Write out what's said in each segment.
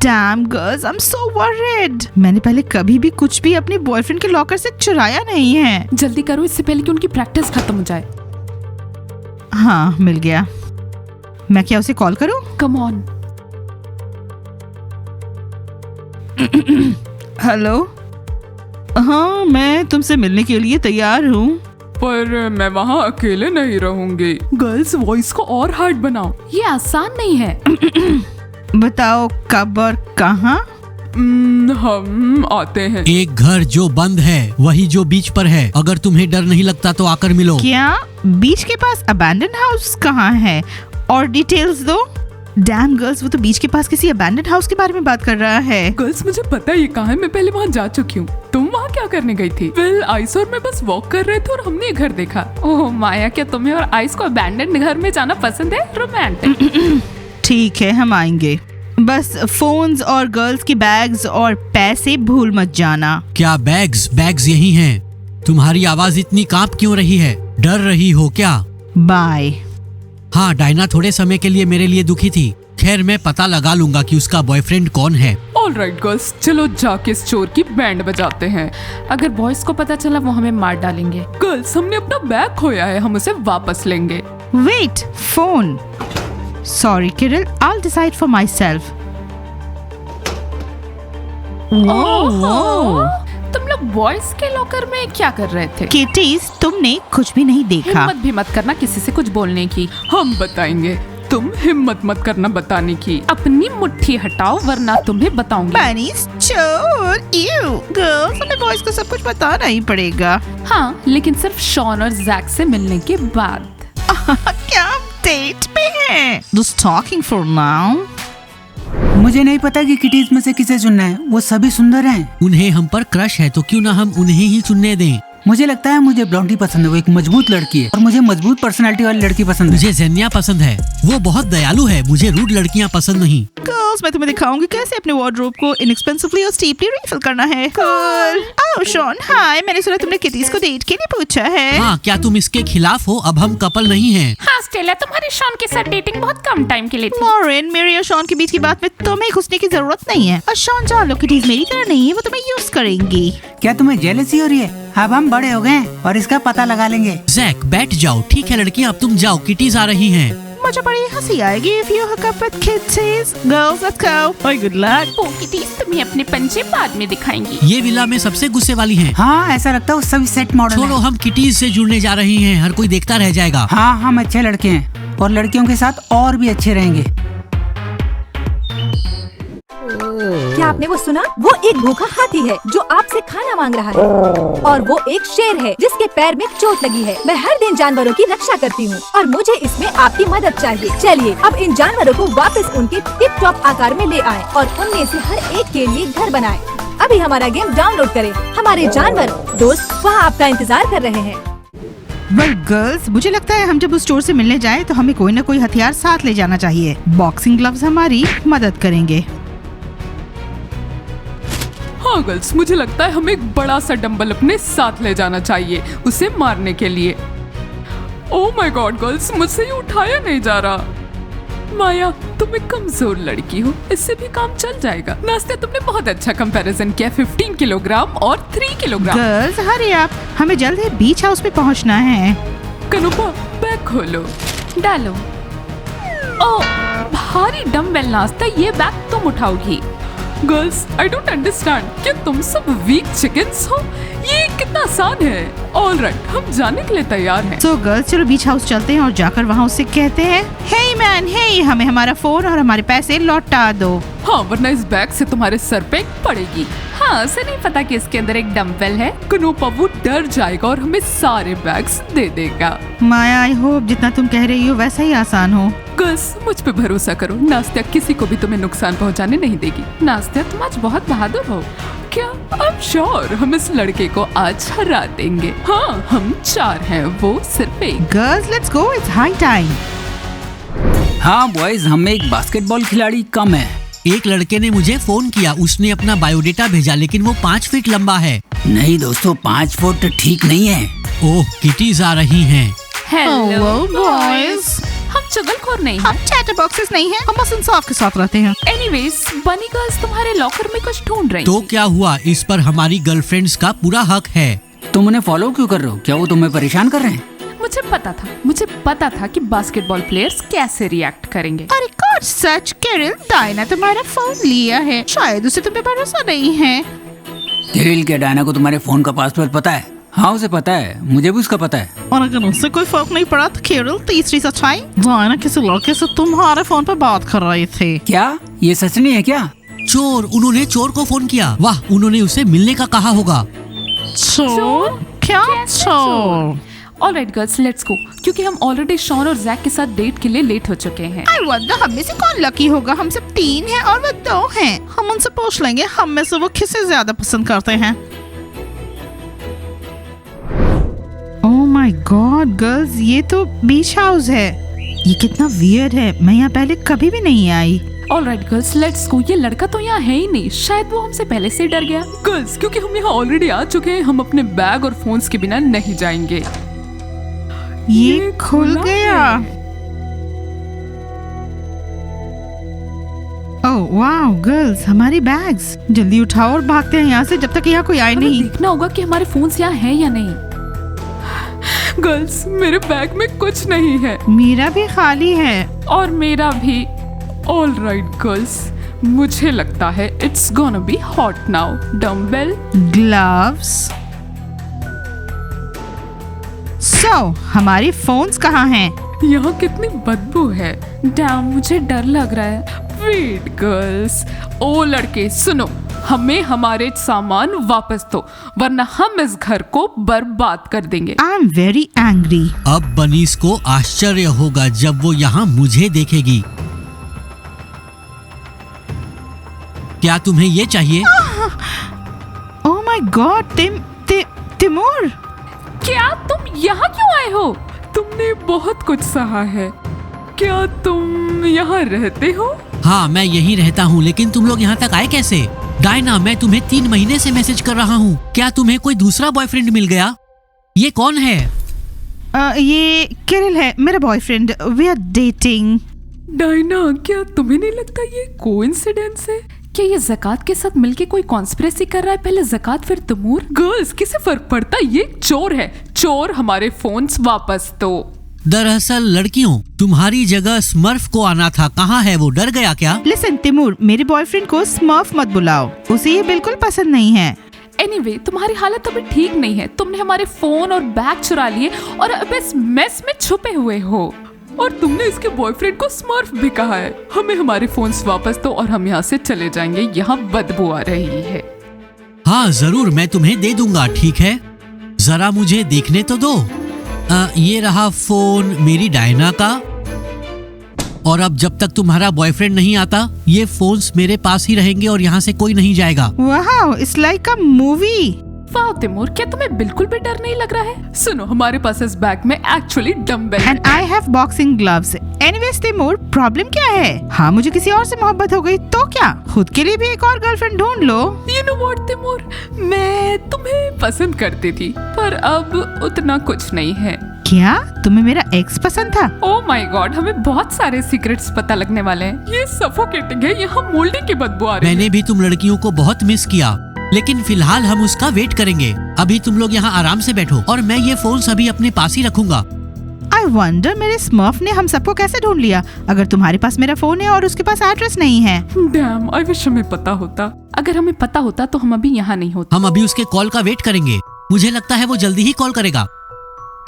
Damn girls, I'm so worried. मैंने पहले कभी भी कुछ भी अपने बॉयफ्रेंड के लॉकर से चुराया नहीं है। जल्दी करो इससे पहले कि उनकी प्रैक्टिस खत्म हो जाए। हाँ, मिल गया। मैं क्या उसे कॉल करूं? Come on. हेलो। हाँ, मैं तुमसे मिलने के लिए तैयार हूँ। पर मैं वहाँ अकेले नहीं रहूंगी। गर्ल्स, वॉइस को और हार्ड बनाओ, ये आसान नहीं है। बताओ कब और कहाँ? हम आते हैं। एक घर जो बंद है वही जो बीच पर है। अगर तुम्हें डर नहीं लगता तो आकर मिलो। क्या बीच के पास अबैंडन हाउस कहाँ है? और डिटेल्स दो। डैम गर्ल्स, वो तो बीच के पास किसी अबैंडन हाउस के बारे में बात कर रहा है। गर्ल्स, मुझे पता है ये कहाँ है। मैं पहले वहाँ जा चुकी हूँ। तुम वहाँ क्या करने गई थी? वेल, आइस और मैं बस वॉक कर रहे थे और हमने ये घर देखा। ओह माया, क्या तुम्हें और आइस को अबैंडन घर में जाना पसंद है? रोमांटिक। ठीक है, हम आएंगे। बस फोन्स और गर्ल्स की बैग्स और पैसे भूल मत जाना। क्या बैग्स यही हैं? तुम्हारी आवाज इतनी कांप क्यों रही है? डर रही हो क्या? बाय। हाँ, डायना थोड़े समय के लिए मेरे लिए दुखी थी। खैर, मैं पता लगा लूंगा कि उसका बॉयफ्रेंड कौन है। ऑलराइट गर्ल्स, चलो जाके इस चोर की बैंड बजाते हैं। अगर बॉयज को पता चला वो हमें मार डालेंगे। गर्ल्स, हमने अपना बैग खोया है, हम उसे वापस लेंगे। Wait, phone. Sorry Kirill, I'll decide for myself. तुम लोग बॉयज के लॉकर में क्या कर रहे थे? किटीज, तुमने कुछ भी नहीं देखा। हिम्मत भी मत करना किसी से कुछ बोलने की। हम बताएंगे। तुम हिम्मत मत करना बताने की। अपनी मुट्ठी हटाओ वरना तुम्हें बताऊंगी। बनीज, चोर, यू। गर्ल्स, हमें बॉयज को सब कुछ बताना ही पड़ेगा। हाँ, लेकिन सिर्फ शॉन और जैक से मिलने के बाद। क्या डेट पे है? Just talking for now. मुझे नहीं पता कि किटीज में से किसे चुनना है। वो सभी सुंदर हैं। उन्हें हम पर क्रश है तो क्यों ना हम उन्हें ही चुनने दें। मुझे लगता है मुझे ब्लॉन्डी पसंद है। वो एक मजबूत लड़की है और मुझे मजबूत पर्सनालिटी वाली लड़की पसंद है। मुझे जेनिया पसंद है, वो बहुत दयालु है। मुझे रूड लड़कियाँ पसंद नहीं। गर्ल्स, मैं तुम्हें दिखाऊंगी कैसे अपने वार्डरोब को इनएक्सपेंसिवली और स्टीपली रिफिल करना है। कूल। ओह शॉन, हाय, मैंने सुना तुमने किटीज को डेट के लिए पूछा है। हाँ, क्या तुम इसके खिलाफ हो? अब हम कपल नहीं हैं। हाँ स्टेला, तुम्हारे शॉन के साथ डेटिंग बहुत कम टाइम के लिए थी। मॉरिन, मेरे और शॉन के बीच की बात में तुम्हें घुसने की जरूरत नहीं है। और शॉन, जान लो, किटीज मेरी तरह नहीं है, वो तुम्हें यूज करेंगी। क्या तुम्हें जेलसी हो रही है? अब हम बड़े हो गए और इसका पता लगा लेंगे। जैक, बैठ जाओ। ठीक है लड़कियाँ, अब तुम जाओ, किटीज आ रही हैं। मुझे बड़ी हंसी आएगी if you hook up with kitties. Girls, let's go. Bye, good luck. O kitty's, तुम्हें अपने पंजे बाद में दिखाएंगी। ये विला में सबसे गुस्से वाली हैं। हाँ, ऐसा लगता है वो सभी सेट मॉडल छोड़ो, हम किटीज से जुड़ने जा रही हैं। हर कोई देखता रह जाएगा। हाँ, हम अच्छे लड़के हैं और लड़कियों के साथ और भी अच्छे रहेंगे। क्या आपने वो सुना? वो एक भूखा हाथी है जो आपसे खाना मांग रहा है और वो एक शेर है जिसके पैर में चोट लगी है। मैं हर दिन जानवरों की रक्षा करती हूँ और मुझे इसमें आपकी मदद चाहिए। चलिए अब इन जानवरों को वापस उनके टिप टॉप आकार में ले आएं और उनमें से हर एक के लिए घर बनाएं। अभी हमारा गेम डाउनलोड करें। हमारे जानवर दोस्त वहाँ आपका इंतजार कर रहे हैं। Well, girls, मुझे लगता है हम जब उस स्टोर से मिलने जाएं तो हमें कोई न कोई हथियार साथ ले जाना चाहिए। बॉक्सिंग ग्लव्स हमारी मदद करेंगे। हाँ गर्ल्स, मुझे लगता है हमें एक बड़ा सा डंबल अपने साथ ले जाना चाहिए उसे मारने के लिए। ओह माय गॉड गर्ल्स, मुझसे ये उठाया नहीं जा रहा। माया, तुम एक कमजोर लड़की हो, इससे भी काम चल जाएगा। नास्ते, तुमने बहुत अच्छा कंपैरिजन किया। 15 किलोग्राम और 3 किलोग्राम। गर्ल्स, हरी आप, हमें जल्द ही बीच हाउस पे पहुंचना है। कनुपा, बैग खोलो, डालो। ओह, भारी डंबल नास्ता, ये बैग तुम उठाओगी। गर्ल्स, आई डोंट अंडरस्टैंड, क्या तुम सब वीक चिकन्स हो? ये कितना आसान है। ऑलराइट, हम जाने के लिए तैयार हैं। So गर्ल्स, चलो बीच हाउस चलते हैं और जाकर वहाँ उससे कहते हैं, हे मैन, हे, हमें हमारा फोन और हमारे पैसे लौटा दो। हाँ, वरना इस बैग से तुम्हारे सर पे पड़ेगी। हाँ, उसे नहीं पता कि इसके अंदर एक डंबल है। कनोपा, वो डर जाएगा और हमें सारे बैग्स दे देगा। माया, आई होप जितना तुम कह रही हो वैसा ही आसान हो। गर्ल्स, मुझ पे भरोसा करो। नास्तिया किसी को भी तुम्हें नुकसान पहुंचाने नहीं देगी। नास्तिया, तुम आज बहुत बहादुर हो। क्या अब श्योर हम इस लड़के को आज हरा देंगे? हाँ, हम 4 हैं, वो सिर्फ एक। Girls, let's go, it's high time. हाँ बॉयज, हमें एक बास्केटबॉल खिलाड़ी कम है। एक लड़के ने मुझे फोन किया, उसने अपना बायोडेटा भेजा, लेकिन वो 5 फीट लंबा है। नहीं दोस्तों, 5 फुट ठीक नहीं है। ओह, किटीज आ रही हैं। Hello boys. हम चुगलखोर नहीं हम है। चैटर बॉक्सेस नहीं हैं, हम बस इंसाफ के साथ रहते हैं। एनीवेज, बनी गर्ल्स तुम्हारे लॉकर में कुछ ढूंढ रही तो थी। क्या हुआ, इस पर हमारी गर्लफ्रेंड्स का पूरा हक है। तुम उन्हें फॉलो क्यों कर रहे हो? क्या वो तुम्हें परेशान कर रहे हैं? मुझे पता था कि बास्केटबॉल प्लेयर्स कैसे रिएक्ट करेंगे। अरे गॉड, सच कैरल, डायना तुम्हारा फोन लिया है, शायद उसे तुम्हें भरोसा नहीं है। कैरल, क्या डायना को तुम्हारे फोन का पासवर्ड पता है? हाँ, उसे पता है, मुझे भी उसका पता है। और अगर उससे कोई फर्क नहीं पड़ा तो कैरल, तीसरी सच्चाई, डायना किसी लड़के से तुम्हारे फोन पर बात कर रही थी। क्या ये सच नहीं है क्या? चोर, उन्होंने चोर को फोन किया। वाह, उन्होंने उसे मिलने का कहा होगा। चोर? क्या चोर? ऑलराइट गर्ल्स, लेट्स गो, क्योंकि हम ऑलरेडी शॉन और जैक के साथ डेट के लिए लेट हो चुके हैं। आई वंडर हम में से कौन लकी होगा। हम सब 3 हैं और वो 2 हैं। हम उनसे पूछ लेंगे हम में से वो किसे ज्यादा पसंद करते हैं। ओह माय गॉड गर्ल्स, ये तो बीच हाउस है। ये कितना वियर्ड है, मैं यहाँ पहले कभी भी नहीं आई। Alright girls, let's go. ये लड़का तो यहाँ है ही नहीं, शायद वो हमसे पहले से डर गया। गर्ल्स, क्योंकि हम यहाँ ऑलरेडी आ चुके हैं, हम अपने बैग और फोन्स के बिना नहीं जाएंगे। ये खुल गया। ओह वाओ गर्ल्स, हमारी बैग्स, जल्दी उठाओ और भागते हैं यहाँ से जब तक यहाँ कोई आए हमें नहीं। देखना होगा कि हमारे फोन्स यहाँ हैं या नहीं। गर्ल्स, मेरे बैग में कुछ नहीं है। मेरा भी खाली है। और मेरा भी। ऑलराइट गर्ल्स, मुझे लगता है it's gonna be hot now. Dumbbell, gloves. हमारी फोन्स कहाँ हैं? यहाँ कितनी बदबू है। डैम, मुझे डर लग रहा है। वेट गर्ल्स, ओ लड़के सुनो, हमें हमारे सामान वापस दो, वरना हम इस घर को बर्बाद कर देंगे। I am very angry. अब बनीस को आश्चर्य होगा जब वो यहाँ मुझे देखेगी। क्या तुम्हें ये चाहिए? ओह माय गॉड, तिमूर, क्या तुम यहाँ क्यों आए हो? तुमने बहुत कुछ सहा है। क्या तुम यहाँ रहते हो? हाँ, मैं यहीं रहता हूँ, लेकिन तुम लोग यहाँ तक आए कैसे? डायना, मैं तुम्हें 3 महीने से मैसेज कर रहा हूँ। क्या तुम्हें कोई दूसरा बॉयफ्रेंड मिल गया? ये कौन है? ये कैरल है, मेरा boyfriend. We are dating. Diana, क्या तुम्हें नहीं लगता ये कोइंसिडेंस है? क्या ये ज़कात के साथ मिलके कोई कॉन्स्पिरेसी कर रहा है? पहले ज़कात फिर तमूर। गर्ल्स, किसे फर्क पड़ता है? ये चोर है। चोर, हमारे फोन्स वापस दो। दरअसल लड़कियों, तुम्हारी जगह स्मर्फ को आना था। कहाँ है वो? डर गया क्या? लिसन तिमूर, मेरे बॉयफ्रेंड को स्मर्फ मत बुलाओ, उसे ये बिल्कुल पसंद नहीं है। एनीवे, तुम्हारी हालत अभी ठीक नहीं है। तुमने हमारे फोन और बैग चुरा लिए और अब इस मेस में छुपे हुए हो। और तुमने इसके बॉयफ्रेंड को स्मर्फ भी कहा है। हमें हमारे फोन्स वापस दो और हम यहाँ से चले जाएंगे। यहाँ बदबू आ रही है। हाँ जरूर, मैं तुम्हें दे दूंगा। ठीक है, जरा मुझे देखने तो दो। ये रहा फोन मेरी डायना का। और अब जब तक तुम्हारा बॉयफ्रेंड नहीं आता, ये फोन्स मेरे पास ही रहेंगे और यहाँ से कोई नहीं जाएगा। Wow, it's like a movie. वाह तिमूर, क्या तुम्हें बिल्कुल भी डर नहीं लग रहा है? सुनो, हमारे पास इस बैग में एक्चुअली डम्बेल है। And I have boxing gloves. Anyways Timur, problem क्या है? हाँ, मुझे किसी और से मोहब्बत हो गई तो क्या? खुद के लिए भी एक और गर्लफ्रेंड ढूंढ लो। You know what, तिमूर, मैं तुम्हें पसंद करती थी, पर अब उतना कुछ नहीं है। क्या तुम्हें मेरा एक्स पसंद था? ओह माय गॉड, हमें बहुत सारे सीक्रेट्स पता लगने वाले हैं। ये सफोकेटिंग है, यहाँ मोल्डिंग की बदबू आ रही है। मैंने भी तुम लड़कियों को बहुत मिस किया, लेकिन फिलहाल हम उसका वेट करेंगे। अभी तुम लोग यहाँ आराम से बैठो और मैं ये फोन अभी अपने पास ही रखूंगा। आई वंडर मेरे स्मर्फ ने हम सबको कैसे ढूंढ लिया, अगर तुम्हारे पास मेरा फोन है और उसके पास एड्रेस नहीं है। डैम, आई विश हमें पता होता। अगर हमें पता होता तो हम अभी यहाँ नहीं होते। हम अभी उसके कॉल का वेट करेंगे। मुझे लगता है वो जल्दी ही कॉल करेगा।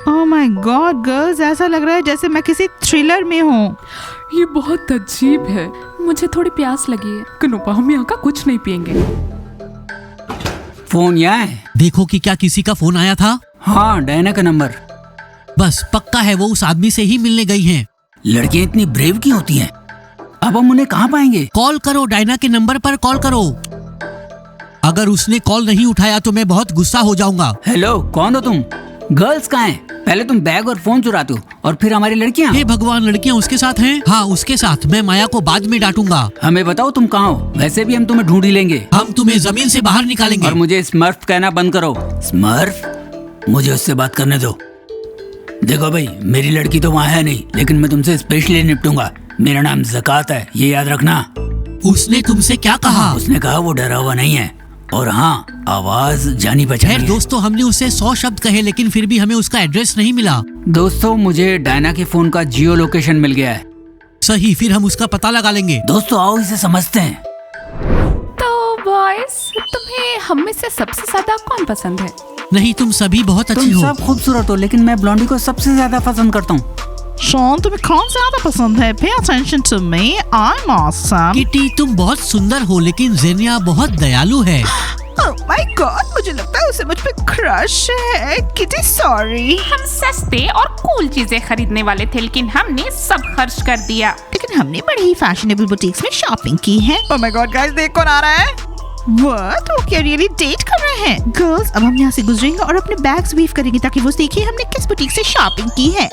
ओह माय गॉड गर्ल्स, ऐसा लग रहा है जैसे मैं किसी थ्रिलर में हूँ। ये बहुत अजीब है। मुझे थोड़ी प्यास लगी है। कनुपा, हम यहाँ का कुछ नहीं पियेंगे। फोन यहाँ है। देखो कि क्या किसी का फोन आया था। हाँ, डायना का नंबर। बस पक्का है वो उस आदमी से ही मिलने गई हैं। लड़कियां इतनी ब्रेव क्यों होती हैं? अब हम उन्हें कहाँ पाएंगे? कॉल करो, डायना के नंबर पर कॉल करो। अगर उसने कॉल नहीं उठाया तो मैं बहुत गुस्सा हो जाऊंगा। हेलो, कौन हो तुम? गर्ल्स कहाँ हैं? पहले तुम बैग और फोन चुराते हो और फिर हमारी लड़कियाँ। हे भगवान, लड़कियाँ उसके साथ हैं? हाँ, उसके साथ। मैं माया को बाद में डांटूंगा। हमें बताओ तुम कहाँ हो, वैसे भी हम तुम्हें ढूंढ ही लेंगे। हम तुम्हें जमीन से बाहर निकालेंगे। और मुझे स्मर्फ कहना बंद करो। स्मर्फ? मुझे उससे बात करने दो। देखो भाई, मेरी लड़की तो वहाँ है नहीं, लेकिन मैं तुमसे स्पेशली निपटूंगा। मेरा नाम ज़कात है, ये याद रखना। उसने तुमसे क्या कहा? उसने कहा वो डरा हुआ नहीं है, और हाँ, आवाज जानी खैर पहचानी है। दोस्तों, हमने उसे 100 शब्द कहे लेकिन फिर भी हमें उसका एड्रेस नहीं मिला। दोस्तों, मुझे डायना के फोन का जियो लोकेशन मिल गया है। सही, फिर हम उसका पता लगा लेंगे। दोस्तों आओ इसे समझते हैं। तो बॉयज, तुम्हें हम में से सबसे ज्यादा कौन पसंद है? नहीं, तुम सभी बहुत अच्छी तुम हो। सब खूबसूरत हो, लेकिन मैं ब्लॉन्डी को सबसे ज्यादा पसंद करता हूँ। शॉन, तुम्हें कौन ज्यादा पसंद है? Pay attention to me, I'm awesome. Kitty, तुम बहुत सुंदर हो, लेकिन जेनिया बहुत दयालु है। Oh my God, मुझे लगता है उसे मुझ पे क्रश है। Kitty sorry. हम सस्ते और कूल चीजें खरीदने वाले थे, लेकिन हमने सब खर्च कर दिया। लेकिन हमने बड़ी ही फैशनेबल बुटीक्स में शॉपिंग की है। Oh my God, guys, देख कौन आ रहा है? What? वो क्या रियली डेट कर रहे हैं? गर्ल्स, अब हम यहाँ से गुजरेंगे और अपने बैग्स वीव करेंगे ताकि वो देखे हमने किस बुटीक से शॉपिंग की है।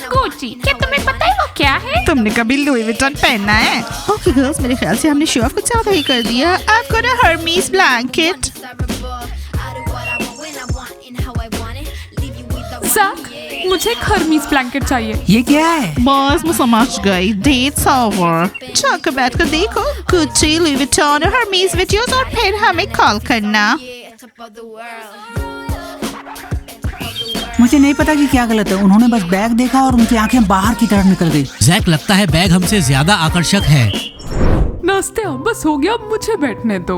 गुच्ची, क्या तुम्हें पता है वो क्या है? तुमने कभी लुई विटन पहना है? ओके गर्ल्स, मेरे ख्याल से हमने शो ऑफ कुछ ज्यादा ही कर दिया। I've got a Hermes blanket. ज़ाक, मुझे एक हर्मीज ब्लैंकेट चाहिए। ये क्या है? बॉस, मैं समझ गई। Date's over. चल बैठ कर देखो गुच्ची, लुई विटन और हर्मीज वीडियोस और फिर हमें कॉल करना। मुझे नहीं पता कि क्या गलत है। उन्होंने बस बैग देखा और उनकी आंखें बाहर की तरफ निकल गई। जैक, लगता है बैग हमसे ज्यादा आकर्षक है। नास्ते, बस हो गया, मुझे बैठने दो।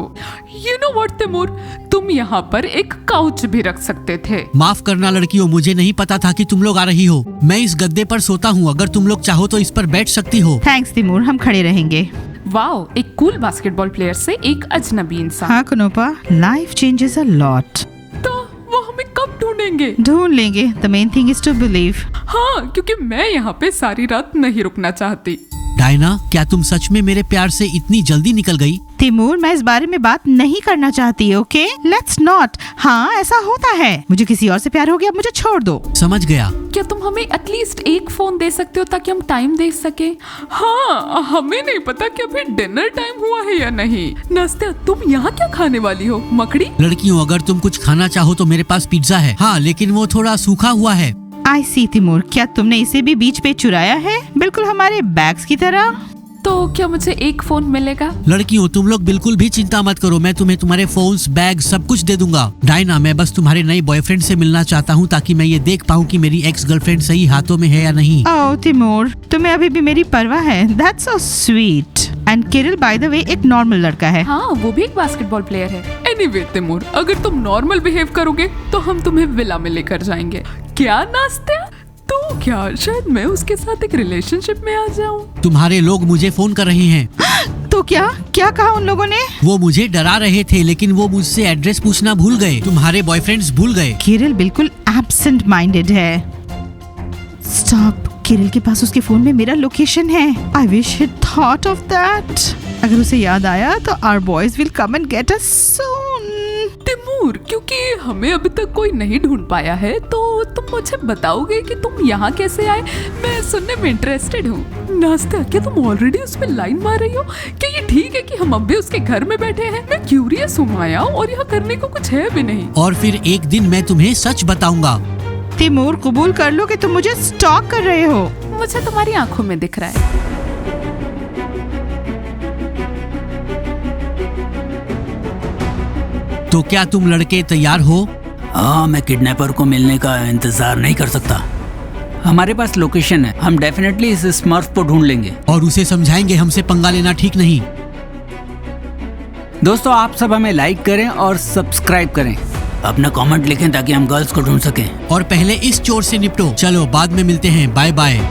You know what, तिमूर, तुम यहाँ पर एक काउच भी रख सकते थे। माफ करना लड़कियों, मुझे नहीं पता था कि तुम लोग आ रही हो। मैं इस गद्दे पर सोता हूँ, अगर तुम लोग चाहो तो इस पर बैठ सकती हो। थैंक्स तिमूर, हम खड़े रहेंगे। वाओ, एक कूल बास्केटबॉल प्लेयर से एक अजनबी इंसान। हाँ कुनोपा, लाइफ चेंजेस अ लॉट। तो वो हमें कब ढूंढेंगे? ढूंढ लेंगे। The main thing is to believe. हाँ, क्योंकि मैं यहाँ पे सारी रात नहीं रुकना चाहती। डायना, क्या तुम सच में मेरे प्यार से इतनी जल्दी निकल गई? तिमूर, मैं इस बारे में बात नहीं करना चाहती। Okay, let's not. हाँ, ऐसा होता है। मुझे किसी और से प्यार हो गया, मुझे छोड़ दो। समझ गया। क्या तुम हमें एटलीस्ट एक फोन दे सकते हो ताकि हम टाइम देख सके? हाँ, हमें नहीं पता कि अभी डिनर टाइम हुआ है या नहीं। नास्ते, तुम यहाँ क्या खाने वाली हो? मकड़ी? लड़कियों, अगर तुम कुछ खाना चाहो तो मेरे पास पिज्जा है। हाँ, लेकिन वो थोड़ा सूखा हुआ है। आई सी तिमूर, क्या तुमने इसे भी बीच पे चुराया है? बिल्कुल हमारे बैग्स की तरह। तो क्या मुझे एक फोन मिलेगा? लड़कियों, तुम लोग बिल्कुल भी चिंता मत करो, मैं तुम्हें तुम्हारे फोन्स, बैग सब कुछ दे दूंगा। डायना, मैं बस तुम्हारे नए बॉयफ्रेंड से मिलना चाहता हूँ ताकि मैं ये देख पाऊँ कि मेरी एक्स गर्लफ्रेंड सही हाथों में है या नहीं। ओह तिमूर, तुम्हें अभी भी मेरी परवाह है। That's so sweet. And Kirill, by the way, एक नॉर्मल लड़का है। हाँ, वो भी एक बास्केटबॉल प्लेयर है। एनीवे तिमूर, अगर तुम नॉर्मल बिहेव करोगे तो हम तुम्हें विला में लेकर जाएंगे। क्या नास्ते? तो क्या शायद मैं उसके साथ एक रिलेशनशिप में आ जाऊं? तुम्हारे लोग मुझे फोन कर रहे हैं। तो क्या क्या कहा उन लोगों ने? वो मुझे डरा रहे थे, लेकिन वो मुझसे एड्रेस पूछना भूल गए। तुम्हारे बॉयफ्रेंड्स भूल गए। किरिल बिल्कुल एब्सेंट माइंडेड है। स्टॉप, किरिल के पास उसके फोन में मेरा लोकेशन है। I wish he thought of that. अगर उसे याद आया तो our boys will come and get us soon. Timur, क्योंकि हमें अभी तक कोई नहीं ढूंढ पाया है, तो तुम मुझे बताओगे कि तुम यहाँ कैसे आए? मैं सुनने में इंटरेस्टेड हूँ। नास्ता, क्या तुम ऑलरेडी उस पर लाइन मार रही हो? क्या ये ठीक है कि हम अब भी उसके घर में बैठे हैं? मैं क्यूरियस हूँ माया, और यहाँ करने को कुछ है भी नहीं। और फिर एक दिन मैं तुम्हें सच बताऊंगा। तिमूर, कबूल कर लो कि तुम मुझे स्टॉक कर रहे हो। मुझे तुम्हारी आंखों में दिख रहा है। तो क्या तुम लड़के तैयार हो? हाँ, मैं किडनैपर को मिलने का इंतजार नहीं कर सकता। हमारे पास लोकेशन है, हम डेफिनेटली इस स्मर्फ को ढूंढ लेंगे और उसे समझाएंगे हमसे पंगा लेना ठीक नहीं। दोस्तों, आप सब हमें लाइक करें और सब्सक्राइब करें। अपना कमेंट लिखें ताकि हम गर्ल्स को ढूंढ सकें। और पहले इस चोर से निपटो। चलो बाद में मिलते हैं। Bye bye.